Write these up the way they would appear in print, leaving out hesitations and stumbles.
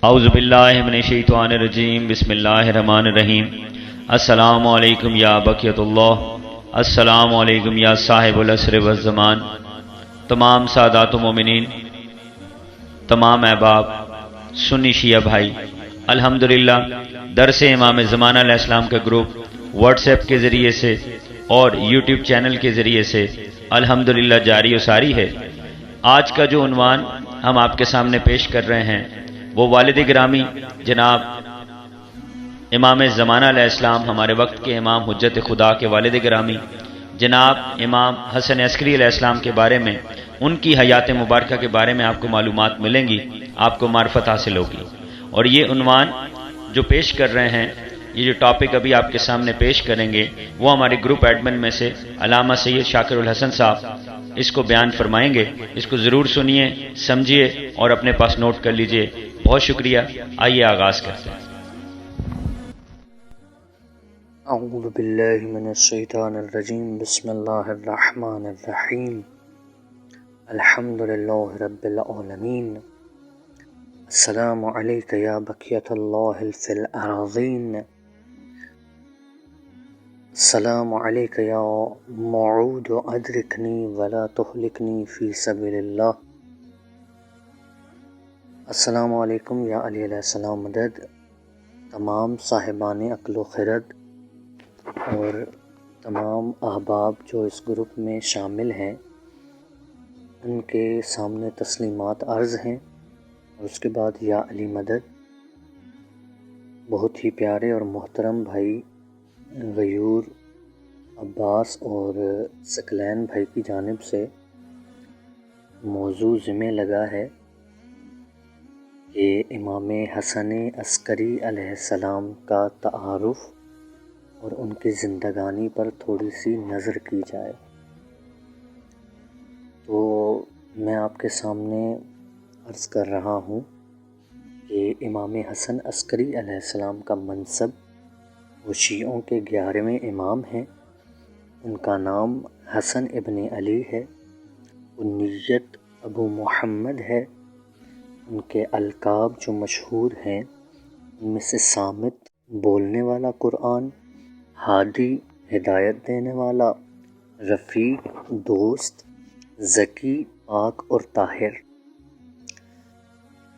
اعوذ باللہ من الشیطان الرجیم بسم اللہ الرحمن الرحیم السلام علیکم یا بقیت اللہ، السلام علیکم یا صاحب العصر والزمان۔ تمام سادات و مومنین، تمام احباب، سنی شیعہ بھائی، الحمدللہ درس امام زمانہ علیہ السلام کا گروپ واٹس ایپ کے ذریعے سے اور یوٹیوب چینل کے ذریعے سے الحمدللہ جاری و ساری ہے۔ آج کا جو عنوان ہم آپ کے سامنے پیش کر رہے ہیں وہ والد گرامی جناب امام زمانہ علیہ السلام، ہمارے وقت کے امام حجت خدا کے والد گرامی جناب امام حسن عسکری علیہ السلام کے بارے میں، ان کی حیات مبارکہ کے بارے میں آپ کو معلومات ملیں گی، آپ کو معرفت حاصل ہوگی۔ اور یہ عنوان جو پیش کر رہے ہیں، یہ جو ٹاپک ابھی آپ کے سامنے پیش کریں گے، وہ ہمارے گروپ ایڈمن میں سے علامہ سید شاکر الحسن صاحب اس کو بیان فرمائیں گے۔ اس کو ضرور سنیے، سمجھیے اور اپنے پاس نوٹ کر لیجئے۔ بہت شکریہ، آئیے آغاز کرتے ہیں۔ اعوذ باللہ من الشیطان الرجیم، بسم اللہ الرحمن الرحیم، الحمد للہ رب العالمین، السلام علیک یا بقیۃ اللہ فی الاراضین، السلام علیک یا موعود ادرکنی ولا تہلکنی فی سبیل اللہ، السلام علیکم یا علی علیہ السلام مدد۔ تمام صاحبان عقل و خرد اور تمام احباب جو اس گروپ میں شامل ہیں، ان کے سامنے تسلیمات عرض ہیں، اور اس کے بعد یا علی مدد۔ بہت ہی پیارے اور محترم بھائی غیور عباس اور ثقلین بھائی کی جانب سے موضوع ذمہ لگا ہے کہ امام حسن عسکری علیہ السلام کا تعارف اور ان کی زندگانی پر تھوڑی سی نظر کی جائے۔ تو میں آپ کے سامنے عرض کر رہا ہوں کہ امام حسن عسکری علیہ السلام کا منصب، وہ شیعوں کے 11ویں امام ہیں۔ ان کا نام حسن ابن علی ہے، کنیت ابو محمد ہے۔ ان کے القاب جو مشہور ہیں، ان میں سے صامت بولنے والا قرآن، ہادی ہدایت دینے والا، رفیق دوست، ذکی پاک اور طاہر۔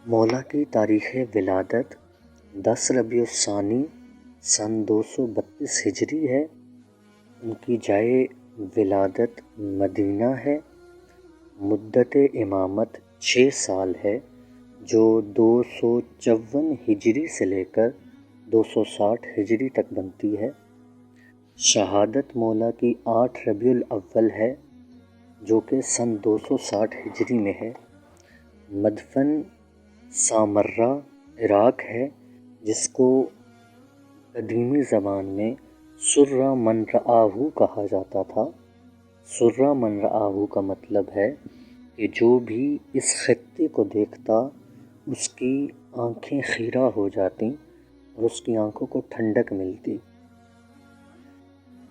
مولا کی تاریخ ولادت 10 ربیع الثانی سن 232 ہجری ہے۔ ان کی جائے ولادت مدینہ ہے۔ مدت امامت 6 سال ہے، جو 254 ہجری سے لے کر 260 ہجری تک بنتی ہے۔ شہادت مولا کی 8 ربیع الاول ہے، جو کہ سن 260 ہجری میں ہے۔ مدفن سامرہ عراق ہے، جس کو قدیمی زبان میں سرہ من رآہ کہا جاتا تھا۔ سرہ من رآہ کا مطلب ہے کہ جو بھی اس خطے کو دیکھتا اس کی آنکھیں خیرہ ہو جاتیں اور اس کی آنکھوں کو ٹھنڈک ملتی۔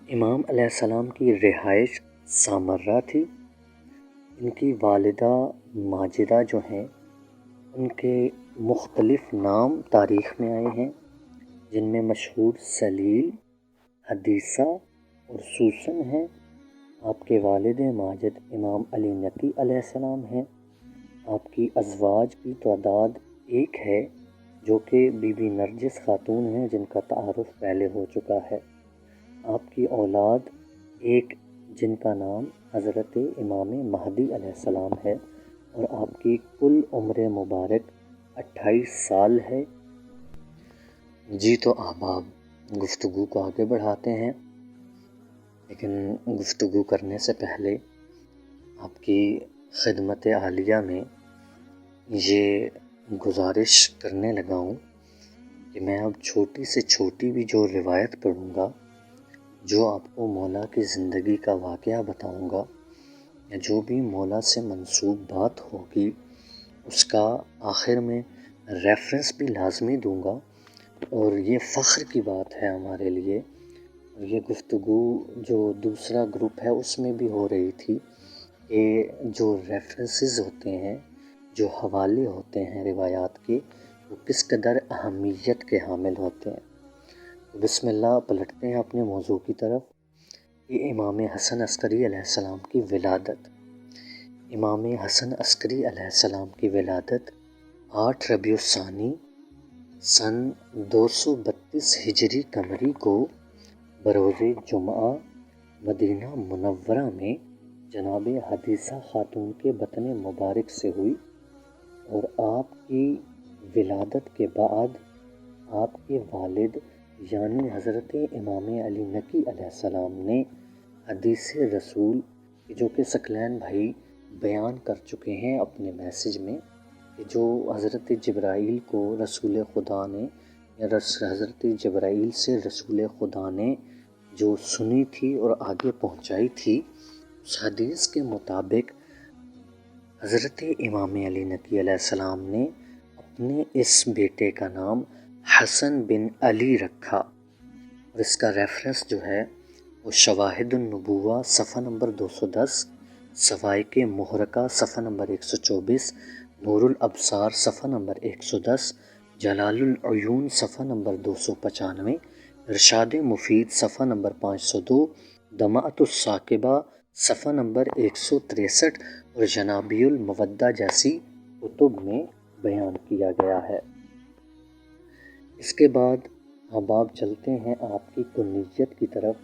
امام علیہ السلام کی رہائش سامرہ تھی۔ ان کی والدہ ماجدہ جو ہیں، ان کے مختلف نام تاریخ میں آئے ہیں، جن میں مشہور سلیل، حدیثہ اور سوسن ہیں۔ آپ کے والد ماجد امام علی نقی علیہ السلام ہیں۔ آپ کی ازواج کی تعداد 1 ہے، جو کہ بی بی نرجس خاتون ہیں، جن کا تعارف پہلے ہو چکا ہے۔ آپ کی اولاد 1، جن کا نام حضرت امام مہدی علیہ السلام ہے، اور آپ کی کل عمر مبارک 28 سال ہے۔ جی تو احباب، گفتگو کو آگے بڑھاتے ہیں، لیکن گفتگو کرنے سے پہلے آپ کی خدمت عالیہ میں یہ گزارش کرنے لگا ہوں کہ میں اب چھوٹی سے چھوٹی بھی جو روایت پڑھوں گا، جو آپ کو مولا کی زندگی کا واقعہ بتاؤں گا، یا جو بھی مولا سے منسوب بات ہوگی، اس کا آخر میں ریفرنس بھی لازمی دوں گا۔ اور یہ فخر کی بات ہے ہمارے لیے۔ یہ گفتگو جو دوسرا گروپ ہے اس میں بھی ہو رہی تھی کہ جو ریفرنسز ہوتے ہیں، جو حوالے ہوتے ہیں روایات کے، وہ کس قدر اہمیت کے حامل ہوتے ہیں۔ تو بسم اللہ پلٹتے ہیں اپنے موضوع کی طرف کہ امام حسن عسکری علیہ السلام کی ولادت۔ امام حسن عسکری علیہ السلام کی ولادت 8 ربیع الثانی سن 232 ہجری قمری کو بروز جمعہ مدینہ منورہ میں جناب حدیثہ خاتون کے بطن مبارک سے ہوئی، اور آپ کی ولادت کے بعد آپ کے والد یعنی حضرت امام علی نقی علیہ السلام نے حدیث رسول جو کہ ثقلین بھائی بیان کر چکے ہیں اپنے میسج میں، کہ جو حضرت جبرائیل کو رسول خدا نے یا حضرت جبرائیل سے رسول خدا نے جو سنی تھی اور آگے پہنچائی تھی، اس حدیث کے مطابق حضرت امام علی نقی علیہ السلام نے اپنے اس بیٹے کا نام حسن بن علی رکھا، اور اس کا ریفرنس جو ہے وہ شواہد النبوہ صفحہ نمبر 210، سوائق محرقہ صفحہ نمبر 124، نور الابصار صفحہ نمبر 110، جلال العیون صفحہ نمبر 295، ارشاد مفید صفحہ نمبر 502، دمعۃ الثاقبہ صفحہ نمبر 163 اور جنابی المودہ جیسی کتب میں بیان کیا گیا ہے۔ اس کے بعد اب آپ چلتے ہیں آپ کی کنیت کی طرف،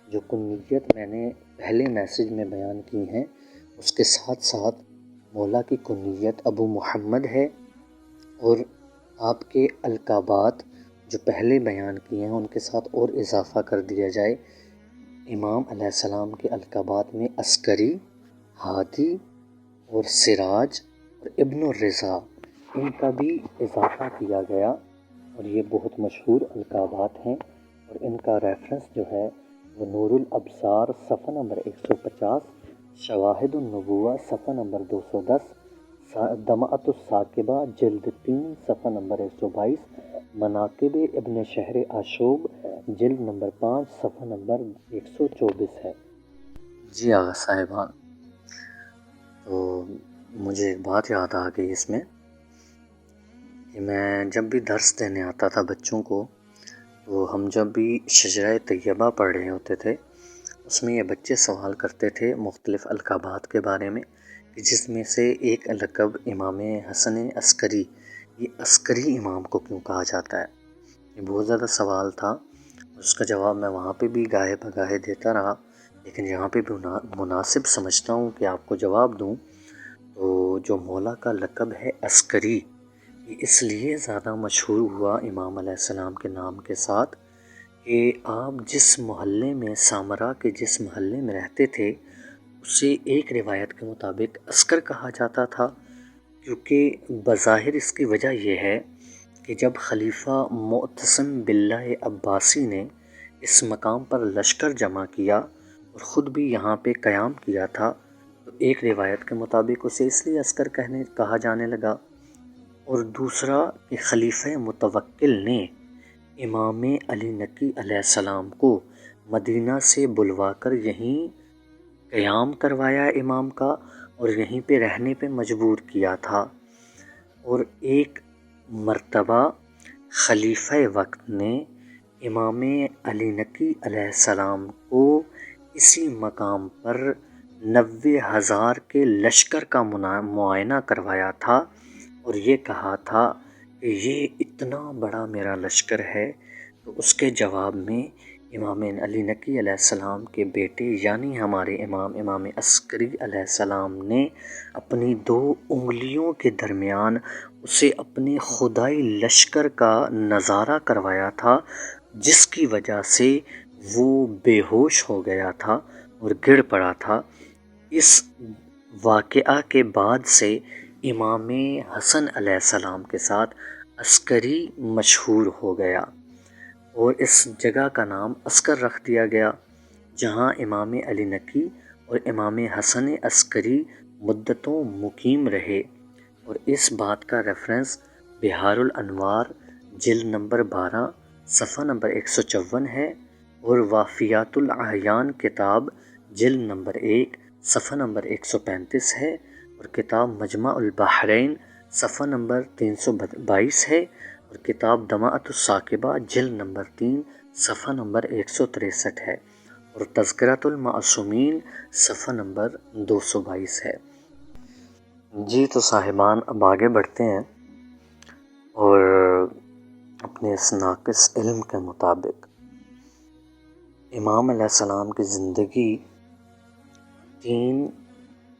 جو کنیت میں نے پہلے میسج میں بیان کی ہیں، اس کے ساتھ ساتھ مولا کی کنیت ابو محمد ہے، اور آپ کے القابات جو پہلے بیان کیے ہیں ان کے ساتھ اور اضافہ کر دیا جائے۔ امام علیہ السلام کے القابات میں عسکری، ہادی اور سراج اور ابن الرضا، ان کا بھی اضافہ کیا گیا، اور یہ بہت مشہور القابات ہیں، اور ان کا ریفرنس جو ہے وہ نور الابصار صفحہ نمبر 150، شواہد النبوہ صفحہ نمبر 210، دمعۃ الثاقبہ جلد 3 صفحہ نمبر 122، مناقب ابن شہر آشوب جلد نمبر 5 صفحہ نمبر 124 ہے۔ جی آغا صاحبان، تو مجھے ایک بات یاد آ گئی اس میں، کہ میں جب بھی درس دینے آتا تھا بچوں کو، تو ہم جب بھی شجرہ طیبہ پڑھ رہے ہوتے تھے، اس میں یہ بچے سوال کرتے تھے مختلف القابات کے بارے میں، کہ جس میں سے ایک لقب امام حسن عسکری، یہ عسکری امام کو کیوں کہا جاتا ہے؟ یہ بہت زیادہ سوال تھا، اس کا جواب میں وہاں پہ بھی گاہے بگاہے دیتا رہا، لیکن یہاں پہ بھی مناسب سمجھتا ہوں کہ آپ کو جواب دوں۔ تو جو مولا کا لقب ہے عسکری، یہ اس لیے زیادہ مشہور ہوا امام علیہ السلام کے نام کے ساتھ، کہ آپ جس محلے میں سامرا کے جس محلے میں رہتے تھے، اسے ایک روایت کے مطابق عسکر کہا جاتا تھا، کیونکہ بظاہر اس کی وجہ یہ ہے کہ جب خلیفہ معتصم باللہ عباسی نے اس مقام پر لشکر جمع کیا اور خود بھی یہاں پہ قیام کیا تھا، تو ایک روایت کے مطابق اسے اس لیے عسکر کہا جانے لگا، اور دوسرا کہ خلیفہ متوکل نے امام علی نقی علیہ السلام کو مدینہ سے بلوا کر یہیں قیام کروایا امام کا، اور یہیں پہ رہنے پہ مجبور کیا تھا، اور ایک مرتبہ خلیفہ وقت نے امام علی نقی علیہ السلام کو اسی مقام پر 90,000 کے لشکر کا معائنہ کروایا تھا، اور یہ کہا تھا کہ یہ اتنا بڑا میرا لشکر ہے، تو اس کے جواب میں امام علی نقی علیہ السلام کے بیٹے یعنی ہمارے امام عسکری علیہ السلام نے اپنی 2 انگلیوں کے درمیان اسے اپنے خدائی لشکر کا نظارہ کروایا تھا، جس کی وجہ سے وہ بے ہوش ہو گیا تھا اور گر پڑا تھا۔ اس واقعہ کے بعد سے امام حسن علیہ السلام کے ساتھ عسکری مشہور ہو گیا، اور اس جگہ کا نام عسکر رکھ دیا گیا، جہاں امام علی نقی اور امام حسن عسکری مدتوں مقیم رہے، اور اس بات کا ریفرنس بہار الانوار جلد نمبر 12 صفحہ نمبر 154 ہے، اور وافیات الاعیان کتاب جلد نمبر 1 صفحہ نمبر 135 ہے، اور کتاب مجمع البحرین صفحہ نمبر 322 ہے، اور کتاب دمعۃ الثاقبہ جلد نمبر 3 صفحہ نمبر 163 ہے، اور تذکرۃ المعصومین صفحہ نمبر 222 ہے۔ جی تو صاحبان اب آگے بڑھتے ہیں، اور اپنے اس ناقص علم کے مطابق امام علیہ السلام کی زندگی 3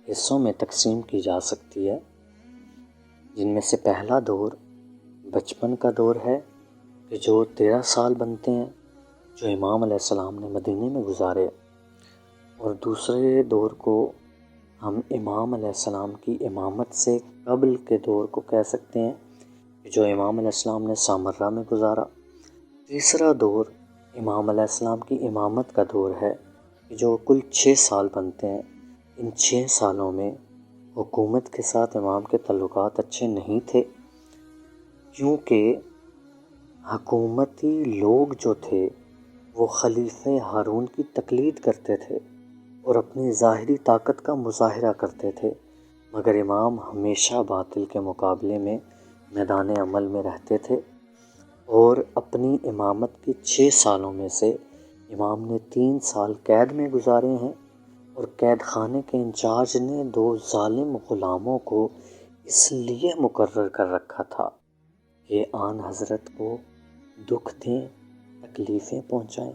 حصوں میں تقسیم کی جا سکتی ہے، جن میں سے پہلا دور بچپن کا دور ہے کہ جو 13 سال بنتے ہیں جو امام علیہ السلام نے مدینے میں گزارے، اور دوسرے دور کو ہم امام علیہ السلام کی امامت سے قبل کے دور کو کہہ سکتے ہیں کہ جو امام علیہ السلام نے سامرہ میں گزارا۔ تیسرا دور امام علیہ السلام کی امامت کا دور ہے کہ جو کل 6 سال بنتے ہیں۔ ان 6 سالوں میں حکومت کے ساتھ امام کے تعلقات اچھے نہیں تھے، کیونکہ حکومتی لوگ جو تھے وہ خلیفہ ہارون کی تقلید کرتے تھے اور اپنی ظاہری طاقت کا مظاہرہ کرتے تھے، مگر امام ہمیشہ باطل کے مقابلے میں میدان عمل میں رہتے تھے، اور اپنی امامت کے 6 سالوں میں سے امام نے 3 سال قید میں گزارے ہیں، اور قید خانے کے انچارج نے 2 ظالم غلاموں کو اس لیے مقرر کر رکھا تھا کہ آن حضرت کو دکھ دیں، تکلیفیں پہنچائیں،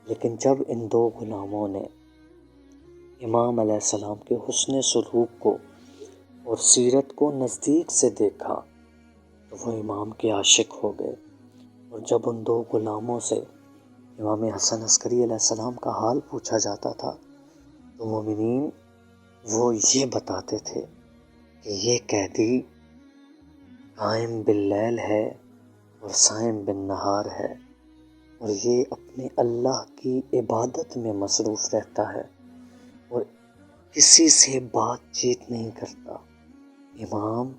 لیکن جب ان 2 غلاموں نے امام علیہ السلام کے حسن سلوک کو اور سیرت کو نزدیک سے دیکھا تو وہ امام کے عاشق ہو گئے، اور جب ان 2 غلاموں سے امام حسن عسکری علیہ السلام کا حال پوچھا جاتا تھا تو مومنین وہ یہ بتاتے تھے کہ یہ قیدی قائم باللیل ہے اور صائم بالنہار ہے، اور یہ اپنے اللہ کی عبادت میں مصروف رہتا ہے اور کسی سے بات چیت نہیں کرتا۔ امام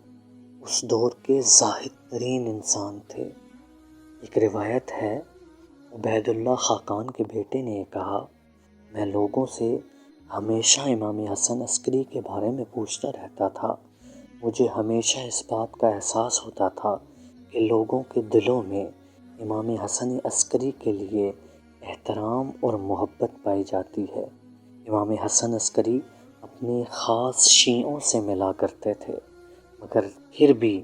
اس دور کے زاہد ترین انسان تھے۔ ایک روایت ہے، عبید اللہ خاقان کے بیٹے نے کہا، میں لوگوں سے ہمیشہ امام حسن عسکری کے بارے میں پوچھتا رہتا تھا، مجھے ہمیشہ اس بات کا احساس ہوتا تھا کہ لوگوں کے دلوں میں امام حسن عسکری کے لیے احترام اور محبت پائی جاتی ہے۔ امام حسن عسکری اپنے خاص شیعوں سے ملا کرتے تھے، مگر پھر بھی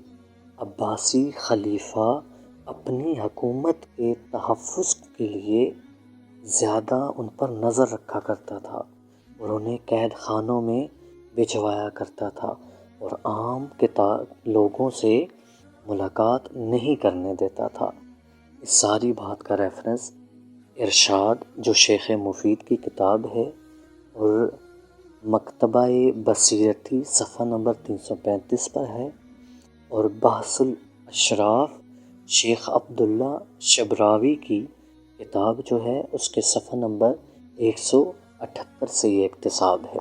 عباسی خلیفہ اپنی حکومت کے تحفظ کے لیے زیادہ ان پر نظر رکھا کرتا تھا اور انہیں قید خانوں میں بھجوایا کرتا تھا اور عام لوگوں سے ملاقات نہیں کرنے دیتا تھا۔ اس ساری بات کا ریفرنس ارشاد جو شیخ مفید کی کتاب ہے اور مکتبہ بصیرتی صفحہ نمبر 335 پر ہے، اور بحث الاشراف شیخ عبداللہ شبراوی کی کتاب جو ہے اس کے صفحہ نمبر 178 سے یہ اقتصاب ہے۔